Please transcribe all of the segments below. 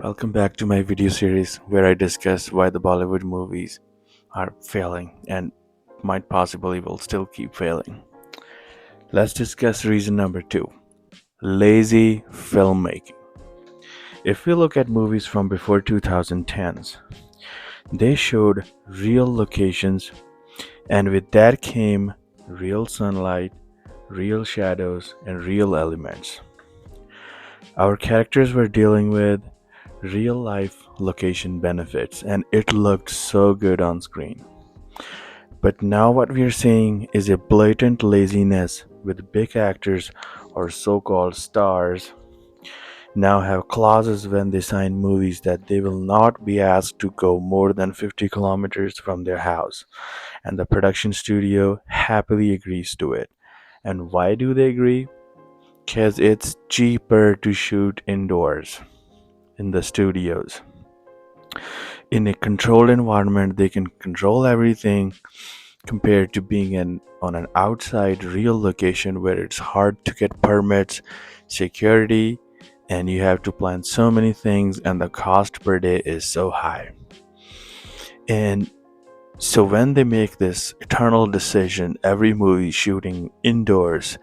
Welcome back to my video series where I discuss why the Bollywood movies are failing and might possibly will still keep failing. Let's discuss reason number 2, lazy filmmaking. If we look at movies from before 2010s, they showed real locations, and with that came real sunlight, real shadows, and real elements. Our characters were dealing with real life location benefits, and it looked so good on screen. But now what we're seeing is a blatant laziness with big actors or so called stars now have clauses when they sign movies that they will not be asked to go more than 50 kilometers from their house, and the production studio happily agrees to it. And why do they agree? Because it's cheaper to shoot indoors in the studios. In a controlled environment, they can control everything compared to being on an outside real location where it's hard to get permits, security, and you have to plan so many things, and the cost per day is so high. And so when they make this eternal decision, every movie shooting indoors,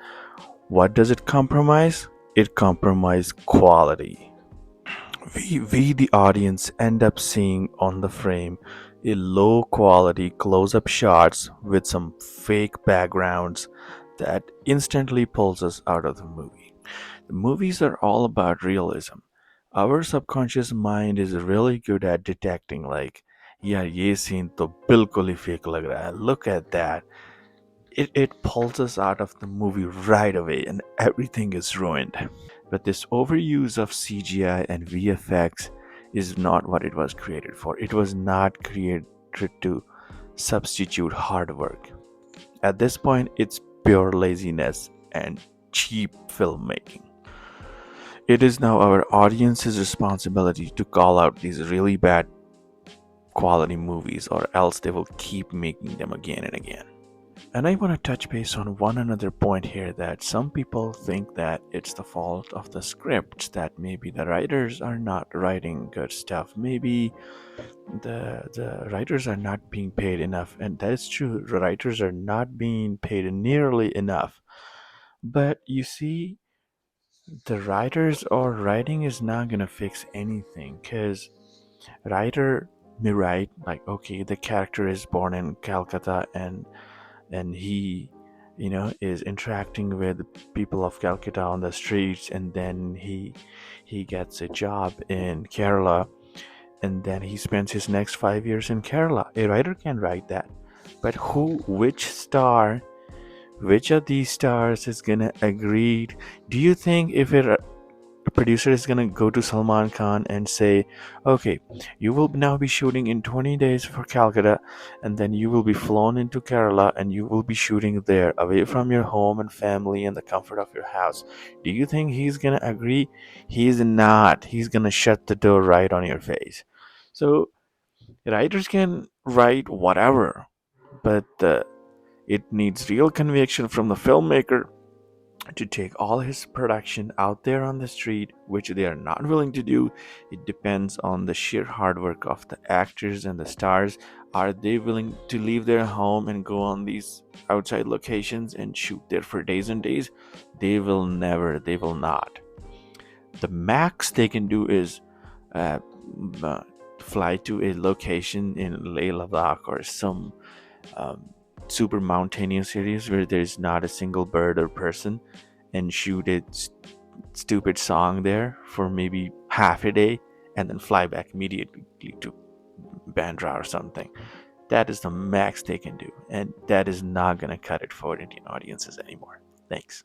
what does it compromise? It compromises quality. We the audience end up seeing on the frame a low quality close up shots with some fake backgrounds that instantly pulls us out of the movie. The movies are all about realism. Our subconscious mind is really good at detecting, like, yeah, ye scene to bilkul hi fake lag raha hai. Look at that. It pulls us out of the movie right away and everything is ruined. But this overuse of CGI and VFX is not what it was created for. It was not created to substitute hard work. At this point, it's pure laziness and cheap filmmaking. It is now our audience's responsibility to call out these really bad quality movies, or else they will keep making them again and again. And I want to touch base on one another point here, that some people think that it's the fault of the scripts, that maybe the writers are not writing good stuff. Maybe the writers are not being paid enough, and that is true. The writers are not being paid nearly enough. But you see, the writers or writing is not gonna fix anything, because writer may write like, okay, the character is born in Calcutta, and he is interacting with people of Calcutta on the streets, and then he gets a job in Kerala, and then he spends his next 5 years in Kerala. A writer can write that, but which of these stars is gonna agree? Do you think if a producer is gonna go to Salman Khan and say, okay, you will now be shooting in 20 days for Calcutta, and then you will be flown into Kerala and you will be shooting there away from your home and family and the comfort of your house? Do you think he's gonna agree? He's not. He's gonna shut the door right on your face. So writers can write whatever, but it needs real conviction from the filmmaker to take all his production out there on the street, which they are not willing to do. It depends on the sheer hard work of the actors and the stars. Are they willing to leave their home and go on these outside locations and shoot there for days and days? They will never, they will not. The max they can do is uh, uh, fly to a location in Leh Ladakh or some um, super mountainous areas where there's not a single bird or person, and shoot a stupid song there for maybe half a day, and then fly back immediately to Bandra or something. That is the max they can do, and that is not going to cut it for Indian audiences anymore. Thanks.